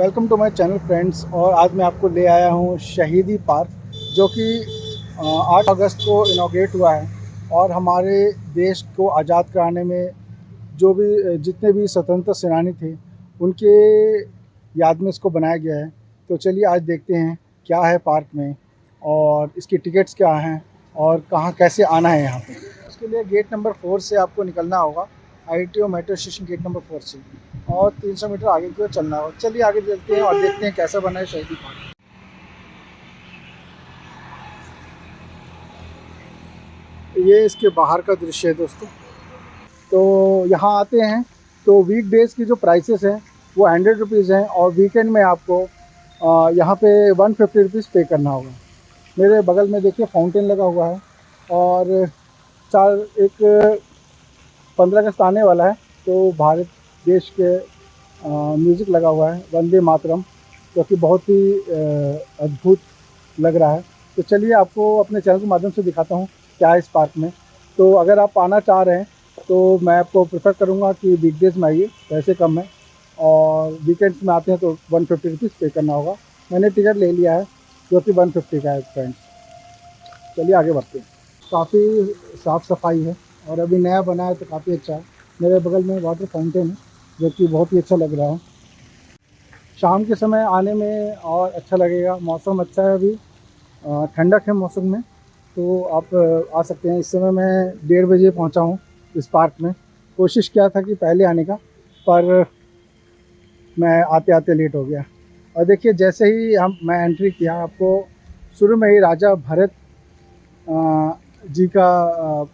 Welcome to my channel friends. और आज मैं आपको ले आया हूँ शहीदी पार्क, जो कि 8 अगस्त को इनॉग्रेट हुआ है। और हमारे देश को आज़ाद कराने में जो भी जितने भी स्वतंत्रता सेनानी थे, उनके याद में इसको बनाया गया है। तो चलिए आज देखते हैं क्या है पार्क में, और इसकी टिकट्स क्या हैं, और कहाँ कैसे आना है यहाँ पे। इसके लिए गेट नंबर 4 से आपको निकलना होगा, ITO metro station gate number 4 से, और 300 मीटर आगे की ओर चलना होगा। चलिए आगे चलते हैं और देखते हैं कैसा बना है शहीदी पार्क। ये इसके बाहर का दृश्य है दोस्तों। तो यहाँ आते हैं तो वीक डेज़ की जो प्राइसेस हैं वो 100 रुपीज़ हैं, और वीकेंड में आपको यहाँ पे 150 रुपीज़ पे करना होगा। मेरे बगल में देखिए फाउंटेन लगा हुआ है, और चार एक 15 अगस्त आने वाला है, तो भारत देश के म्यूज़िक लगा हुआ है, वंदे मातरम, जो कि बहुत ही अद्भुत लग रहा है। तो चलिए आपको अपने चैनल के माध्यम से दिखाता हूँ क्या है इस पार्क में। तो अगर आप आना चाह रहे हैं तो मैं आपको प्रेफर करूँगा कि वीकडेज़ में आइए, पैसे कम है, और वीकेंड्स में आते हैं तो 150 रुपीज़ पे करना होगा। मैंने टिकट ले लिया है जो कि 150 का है फ्रेंड्स। चलिए आगे बढ़ते हैं। काफ़ी साफ़ सफाई है और अभी नया बना है तो काफ़ी अच्छा है। मेरे बगल में वाटर फाउंटेन है जो कि बहुत ही अच्छा लग रहा है। शाम के समय आने में और अच्छा लगेगा, मौसम अच्छा है, अभी ठंडक है मौसम में, तो आप आ सकते हैं। इस समय मैं 1:30 बजे पहुंचा हूं इस पार्क में। कोशिश किया था कि पहले आने का, पर मैं आते आते लेट हो गया। और देखिए जैसे ही मैं एंट्री किया, आपको शुरू में ही राजा भरत जी का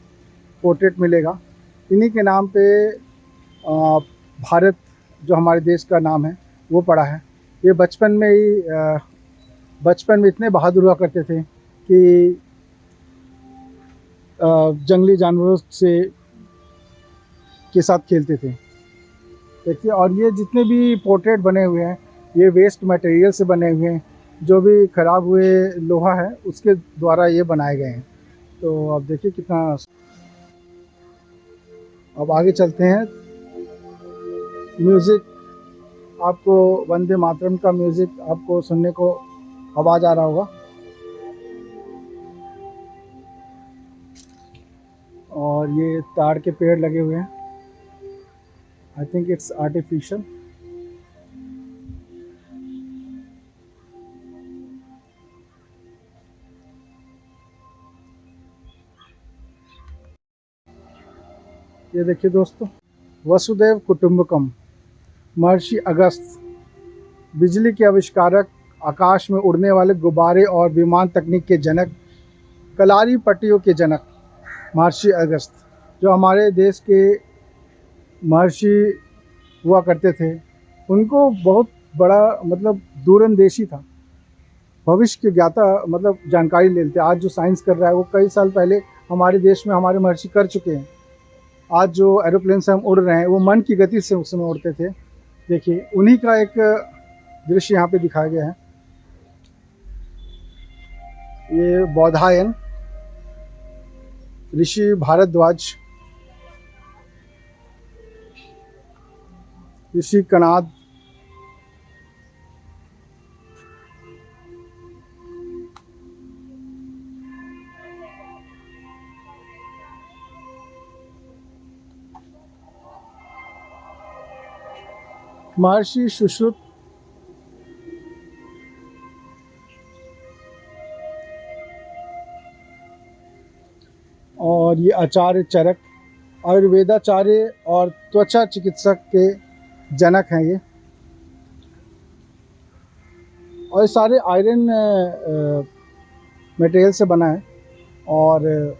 पोर्ट्रेट मिलेगा। इन्हीं के नाम पे भारत, जो हमारे देश का नाम है, वो पड़ा है। ये बचपन में इतने बहादुर हुआ करते थे कि जंगली जानवरों से के साथ खेलते थे। देखिए, और ये जितने भी पोर्ट्रेट बने हुए हैं, ये वेस्ट मटेरियल से बने हुए हैं। जो भी खराब हुए लोहा है उसके द्वारा ये बनाए गए हैं। तो अब देखिए कितना। अब आगे चलते हैं। म्यूज़िक, आपको वंदे मातरम का म्यूज़िक आपको सुनने को आवाज़ आ रहा होगा। और ये ताड़ के पेड़ लगे हुए हैं। I think it's artificial. ये देखिए दोस्तों, वसुदेव कुटुंबकम, महर्षि अगस्त, बिजली के आविष्कारक, आकाश में उड़ने वाले गुब्बारे और विमान तकनीक के जनक, कलारी पट्टियों के जनक महर्षि अगस्त, जो हमारे देश के महर्षि हुआ करते थे। उनको बहुत बड़ा मतलब दूरंदेशी था, भविष्य के ज्ञाता, मतलब जानकारी ले लेते। आज जो साइंस कर रहा है वो कई साल पहले हमारे देश में हमारे महर्षि कर चुके हैं। आज जो एरोप्लेन से हम उड़ रहे हैं वो मन की गति से उस समय उड़ते थे। देखिए उन्हीं का एक दृश्य यहाँ पे दिखाया गया है। ये बौधायन, ऋषि भारद्वाज, ऋषि कणाद, महर्षि सुश्रुत, और ये आचार्य चरक, आयुर्वेदाचार्य और त्वचा चिकित्सक के जनक हैं ये। और ये सारे आयरन मटेरियल से बना है, और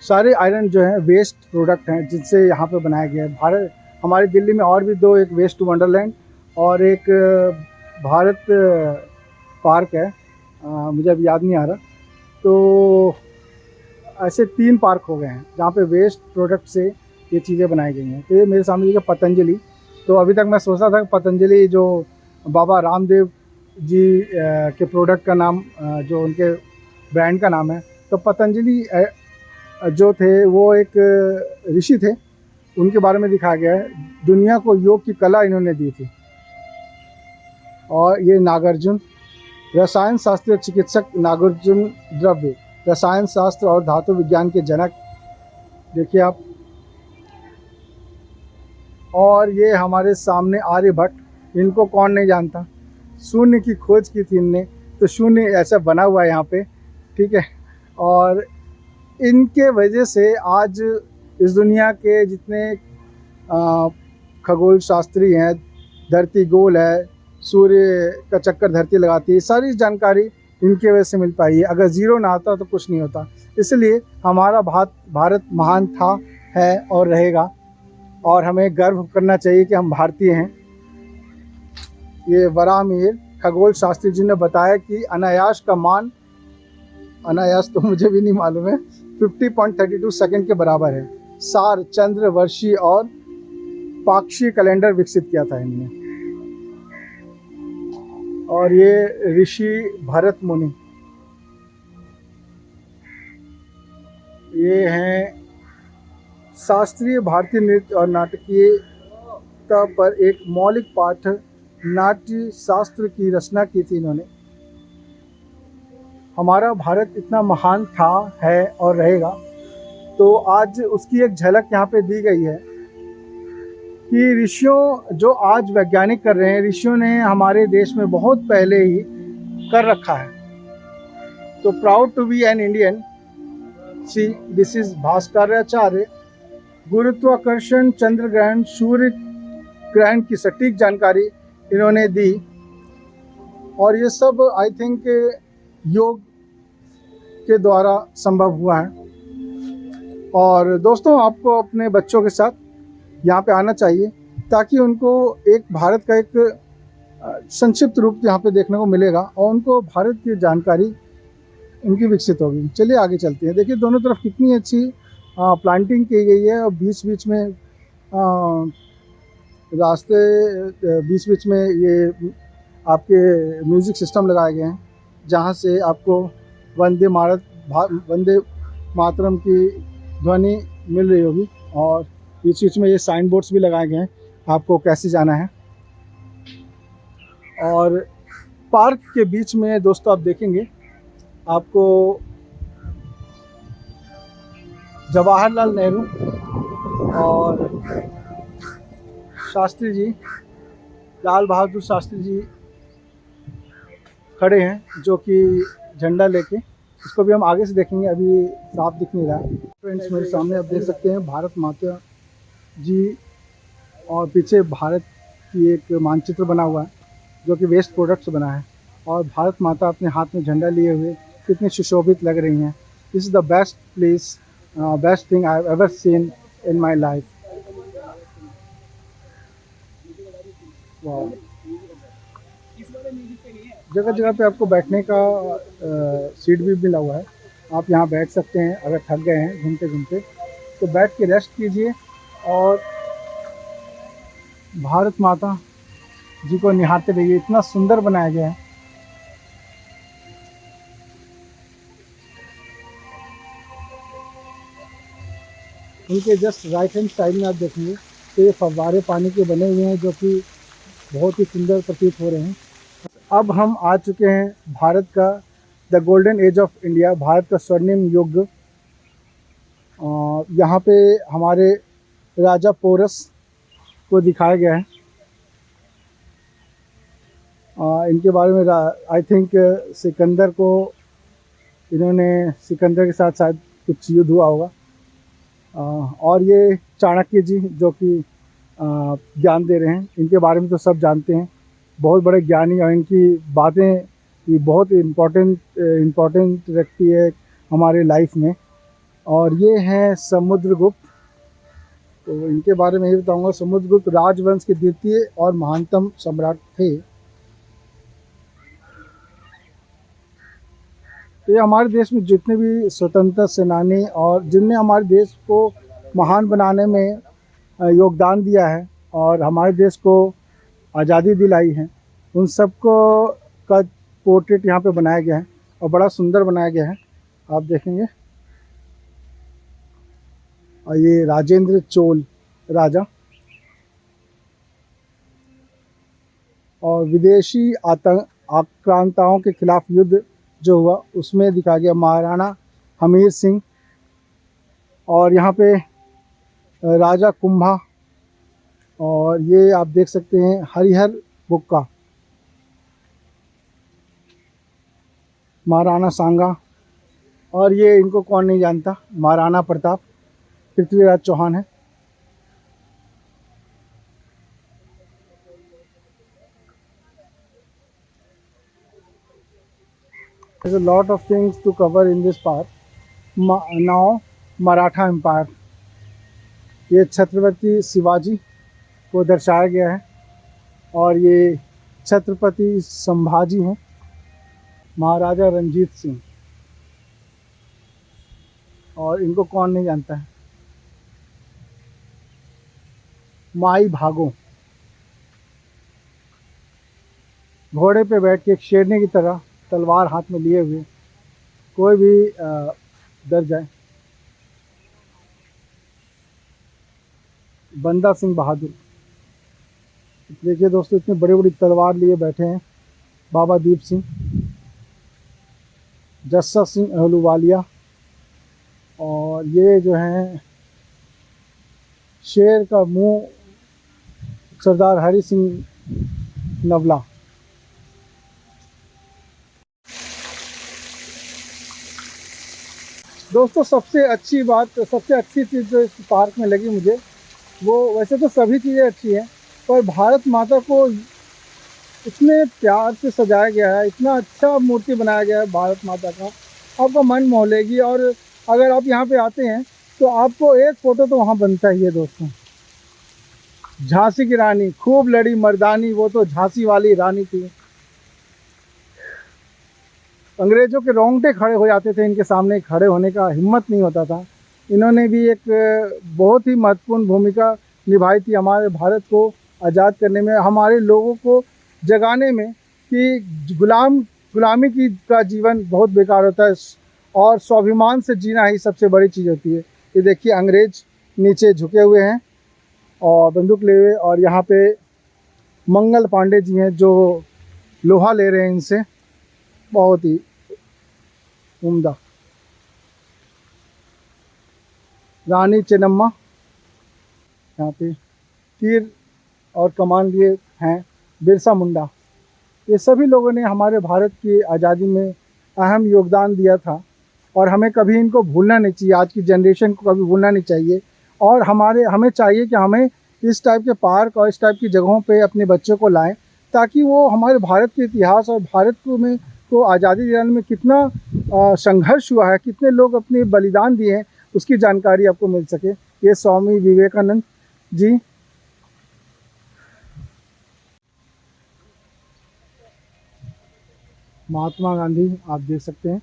सारे आयरन जो है वेस्ट प्रोडक्ट हैं जिनसे यहाँ पे बनाया गया है। हमारी दिल्ली में और भी दो, एक वेस्ट वंडरलैंड और एक भारत पार्क है, मुझे अब याद नहीं आ रहा। तो ऐसे 3 पार्क हो गए हैं जहाँ पे वेस्ट प्रोडक्ट से ये चीज़ें बनाई गई हैं। तो ये मेरे सामने देखिए पतंजलि। तो अभी तक मैं सोचता था कि पतंजलि जो बाबा रामदेव जी के प्रोडक्ट का नाम, जो उनके ब्रांड का नाम है, तो पतंजलि जो थे वो एक ऋषि थे, उनके बारे में दिखाया गया है। दुनिया को योग की कला इन्होंने दी थी। और ये नागार्जुन रसायन शास्त्र चिकित्सक नागार्जुन द्रव्य रसायन शास्त्र और धातु विज्ञान के जनक, देखिए आप। और ये हमारे सामने आर्यभट्ट, इनको कौन नहीं जानता, शून्य की खोज की थी इनने, तो शून्य ऐसा बना हुआ है यहाँ पे, ठीक है। और इनके वजह से आज इस दुनिया के जितने खगोल शास्त्री हैं, धरती गोल है, सूर्य का चक्कर धरती लगाती है, सारी जानकारी इनके वजह से मिल पाई है। अगर ज़ीरो ना आता तो कुछ नहीं होता। इसलिए हमारा भारत महान था, है और रहेगा, और हमें गर्व करना चाहिए कि हम भारतीय हैं। ये वराहमिहिर खगोल शास्त्री जी ने बताया कि अनायास का मान, अनायास तो मुझे भी नहीं मालूम है, 50.32 सेकंड के बराबर है। सार, चंद्र, वर्षी और पाक्षी कैलेंडर विकसित किया था इन्होंने। और ये ऋषि भरत मुनि, ये हैं शास्त्रीय भारतीय नृत्य और नाटकीयता पर एक मौलिक पाठ नाट्य शास्त्र की रचना की थी इन्होंने। हमारा भारत इतना महान था, है और रहेगा, तो आज उसकी एक झलक यहाँ पे दी गई है कि ऋषियों, जो आज वैज्ञानिक कर रहे हैं, ऋषियों ने हमारे देश में बहुत पहले ही कर रखा है। तो proud to be an Indian. See, this is Bhaskaracharya. गुरुत्वाकर्षण, चंद्र ग्रहण, सूर्य ग्रहण की सटीक जानकारी इन्होंने दी, और ये सब आई थिंक योग के द्वारा संभव हुआ है। और दोस्तों, आपको अपने बच्चों के साथ यहाँ पे आना चाहिए, ताकि उनको एक भारत का एक संक्षिप्त रूप यहाँ पे देखने को मिलेगा, और उनको भारत की जानकारी उनकी विकसित होगी। चलिए आगे चलते हैं। देखिए दोनों तरफ कितनी अच्छी प्लांटिंग की गई है, और बीच बीच में रास्ते, बीच बीच में ये आपके म्यूज़िक सिस्टम लगाए गए हैं, जहाँ से आपको वंदे मातरम की ध्वनि मिल रही होगी। और बीच बीच में ये साइन बोर्ड्स भी लगाए गए हैं, आपको कैसे जाना है। और पार्क के बीच में दोस्तों आप देखेंगे, आपको जवाहरलाल नेहरू और शास्त्री जी, लाल बहादुर शास्त्री जी खड़े हैं, जो कि झंडा लेके। इसको भी हम आगे से देखेंगे, अभी साफ दिख नहीं रहा है। फ्रेंड्स, मेरे सामने आप देख सकते हैं भारत माता जी, और पीछे भारत की एक मानचित्र बना हुआ है, जो कि वेस्ट प्रोडक्ट से बना है। और भारत माता अपने हाथ में झंडा लिए हुए कितनी सुशोभित लग रही हैं। This is the best place, best thing I have ever seen in my life. वाह, जगह जगह पे आपको बैठने का सीट भी मिला हुआ है, आप यहाँ बैठ सकते हैं। अगर थक गए हैं घूमते घूमते तो बैठ के रेस्ट कीजिए, और भारत माता जी को निहारते रहिए। इतना सुंदर बनाया गया है। उनके जस्ट राइट हैंड साइड में आप देखेंगे तो ये फव्वारे पानी के बने हुए हैं, जो कि बहुत ही सुंदर प्रतीत हो रहे हैं। अब हम आ चुके हैं भारत का the golden age of India, Bharat का स्वर्णिम युग। यहाँ पे हमारे राजा पोरस को दिखाया गया है। इनके बारे में आई थिंक सिकंदर को, इन्होंने सिकंदर के साथ शायद कुछ युद्ध हुआ होगा। और ये चाणक्य जी, जो कि ज्ञान दे रहे हैं, इनके बारे में तो सब जानते हैं, बहुत बड़े ज्ञानी, और इनकी बातें ये बहुत इम्पोर्टेंट रखती है हमारे लाइफ में। और ये हैं समुद्रगुप्त। तो इनके बारे में ये बताऊंगा, समुद्रगुप्त राजवंश के द्वितीय और महानतम सम्राट थे। तो ये हमारे देश में जितने भी स्वतंत्रता सेनानी और जिनने हमारे देश को महान बनाने में योगदान दिया है और हमारे देश को आज़ादी दिलाई है, उन सबको का पोर्ट्रेट यहाँ पे बनाया गया है, और बड़ा सुंदर बनाया गया है, आप देखेंगे। और ये राजेंद्र चोल राजा, और विदेशी आक्रांताओं के खिलाफ युद्ध जो हुआ उसमें दिखाया गया महाराणा हमीर सिंह। और यहाँ पे राजा कुंभा, और ये आप देख सकते हैं हरिहर बुक्का, महाराणा सांगा, और ये इनको कौन नहीं जानता, महाराणा प्रताप, पृथ्वीराज चौहान है। There's a lot of things to cover in this park. Now, Maratha empire, ये छत्रपति शिवाजी को दर्शाया गया है, और ये छत्रपति संभाजी हैं, महाराजा रंजीत सिंह, और इनको कौन नहीं जानता है, माई भागो, घोड़े पे बैठ के एक शेरनी की तरह तलवार हाथ में लिए हुए, कोई भी डर जाए, बंदा सिंह बहादुर। देखिए दोस्तों, इतनी बड़ी बड़ी तलवार लिए बैठे हैं बाबा दीप सिंह, जस्सा सिंह अहलूवालिया, और ये जो हैं शेर का मुंह सरदार हरि सिंह नवला। दोस्तों, सबसे अच्छी चीज़ जो इस पार्क में लगी मुझे, वो वैसे तो सभी चीज़ें अच्छी हैं, पर भारत माता को इतने प्यार से सजाया गया है, इतना अच्छा मूर्ति बनाया गया है भारत माता का, आपका मन मोह लेगी। और अगर आप यहाँ पे आते हैं तो आपको एक फ़ोटो तो वहाँ बनता ही है दोस्तों। झांसी की रानी, खूब लड़ी मर्दानी, वो तो झांसी वाली रानी थी। अंग्रेज़ों के रोंगटे खड़े हो जाते थे इनके सामने, खड़े होने का हिम्मत नहीं होता था। इन्होंने भी एक बहुत ही महत्वपूर्ण भूमिका निभाई थी हमारे भारत को आज़ाद करने में, हमारे लोगों को जगाने में कि गुलामी का जीवन बहुत बेकार होता है और स्वाभिमान से जीना ही सबसे बड़ी चीज़ होती है। ये देखिए, अंग्रेज नीचे झुके हुए हैं और बंदूक ले हुए, और यहाँ पे मंगल पांडे जी हैं जो लोहा ले रहे हैं इनसे, बहुत ही उम्दा। रानी चेन्नम्मा यहाँ पे तीर और कमान लिए हैं, बिरसा मुंडा, ये सभी लोगों ने हमारे भारत की आज़ादी में अहम योगदान दिया था, और हमें कभी इनको भूलना नहीं चाहिए, आज की जनरेशन को कभी भूलना नहीं चाहिए। और हमें चाहिए कि हमें इस टाइप के पार्क और इस टाइप की जगहों पे अपने बच्चों को लाएं, ताकि वो हमारे भारत के इतिहास और भारत को आज़ादी दिलाने में कितना संघर्ष हुआ है, कितने लोग अपने बलिदान दिए हैं, उसकी जानकारी आपको मिल सके। ये स्वामी विवेकानंद जी, महात्मा गांधी आप देख सकते हैं।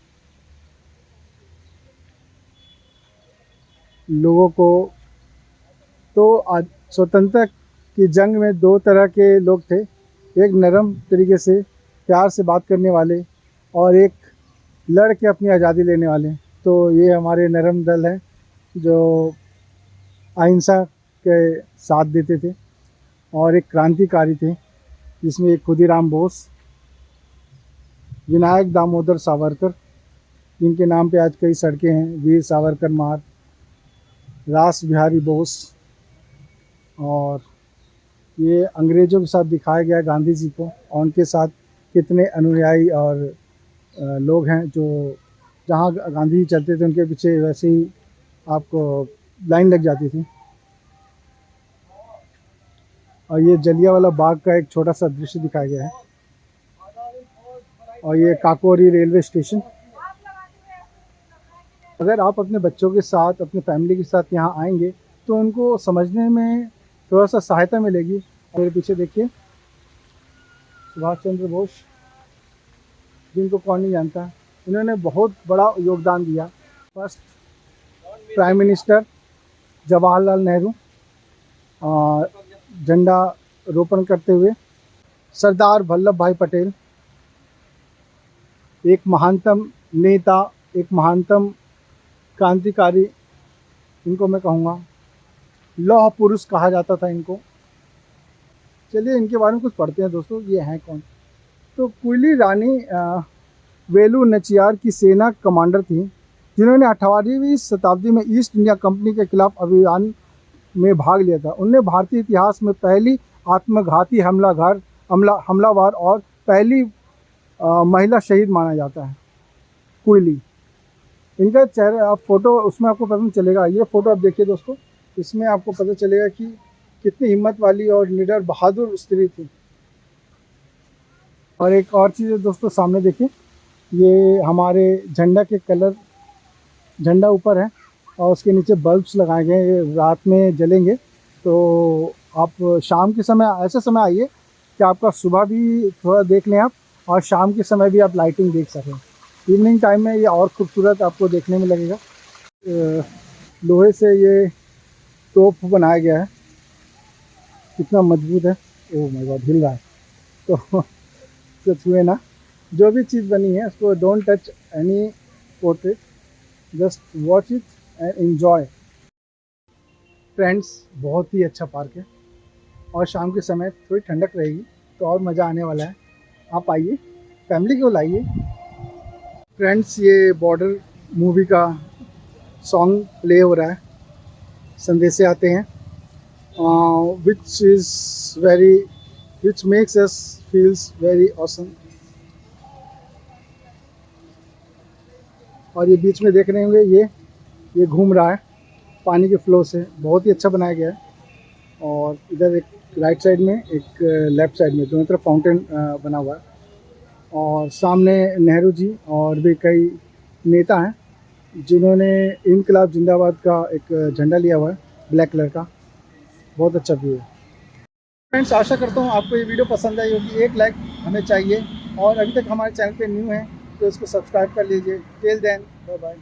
लोगों को तो आज स्वतंत्रता की जंग में दो तरह के लोग थे, एक नरम तरीके से प्यार से बात करने वाले, और एक लड़ के अपनी आज़ादी लेने वाले। तो ये हमारे नरम दल हैं जो अहिंसा के साथ देते थे, और एक क्रांतिकारी थे जिसमें एक खुदीराम बोस, विनायक दामोदर सावरकर, जिनके नाम पे आज कई सड़कें हैं, वीर सावरकर मार्ग, रास बिहारी बोस। और ये अंग्रेज़ों के साथ दिखाया गया गांधी जी को, और उनके साथ कितने अनुयायी और लोग हैं जो जहाँ गांधी जी चलते थे उनके पीछे वैसे ही आपको लाइन लग जाती थी। और ये जलियांवाला बाग का एक छोटा सा दृश्य दिखाया गया है, और ये काकोरी रेलवे स्टेशन। अगर आप अपने बच्चों के साथ, अपनी फैमिली के साथ यहाँ आएंगे तो उनको समझने में थोड़ा सा सहायता मिलेगी। मेरे पीछे देखिए, सुभाष चंद्र बोस, जिनको कौन नहीं जानता, इन्होंने बहुत बड़ा योगदान दिया। First prime minister Jawaharlal Nehru, झंडा रोपण करते हुए सरदार वल्लभ भाई पटेल, एक महानतम नेता, एक महानतम क्रांतिकारी, इनको मैं कहूँगा लौह पुरुष कहा जाता था इनको। चलिए इनके बारे में कुछ पढ़ते हैं दोस्तों, ये हैं कौन। तो कुली रानी वेलु नचियार की सेना कमांडर थी, जिन्होंने 18वीं शताब्दी में ईस्ट इंडिया कंपनी के खिलाफ अभियान में भाग लिया था। उन्हें भारतीय इतिहास में पहली आत्मघाती हमलावर और पहली महिला शहीद माना जाता है, कुली। इनका चेहरा आप फोटो उसमें आपको पता चलेगा, ये फ़ोटो आप देखिए दोस्तों, इसमें आपको पता चलेगा कि कितनी हिम्मत वाली और निडर बहादुर स्त्री थी। और एक और चीज़ है दोस्तों, सामने देखिए, ये हमारे झंडा के कलर, झंडा ऊपर है और उसके नीचे बल्ब्स लगाए गए, ये रात में जलेंगे। तो आप शाम के समय, ऐसे समय आइए कि आपका सुबह भी थोड़ा देख लें आप, और शाम के समय भी आप लाइटिंग देख सकें। इवनिंग टाइम में ये और खूबसूरत आपको देखने में लगेगा। लोहे से ये तोप बनाया गया है, कितना मजबूत है, ओह माय गॉड, हिल रहा है। तो छुए ना, जो भी चीज़ बनी है उसको don't touch any portrait, just watch it and enjoy. Friends, बहुत ही अच्छा पार्क है और शाम के समय थोड़ी ठंडक रहेगी तो और मज़ा आने वाला है। आप आइए, फैमिली को लाइए। फ्रेंड्स, ये बॉर्डर मूवी का सॉन्ग प्ले हो रहा है, संदेशे आते हैं, which makes us feels very awesome। और ये बीच में देख रहे होंगे, ये घूम रहा है पानी के फ्लो से, बहुत ही अच्छा बनाया गया है। और इधर एक राइट साइड में, एक लेफ़्ट साइड में, दोनों तरफ फाउंटेन बना हुआ है। और सामने नेहरू जी और भी कई नेता हैं जिन्होंने इनकलाब जिंदाबाद का एक झंडा लिया हुआ है, ब्लैक कलर का। बहुत अच्छा व्यू है। फ्रेंड्स, आशा करता हूँ आपको ये वीडियो पसंद आई होगी। एक लाइक हमें चाहिए, और अभी तक हमारे चैनल पे न्यू है तो इसको सब्सक्राइब कर लीजिए। Till then, bye bye.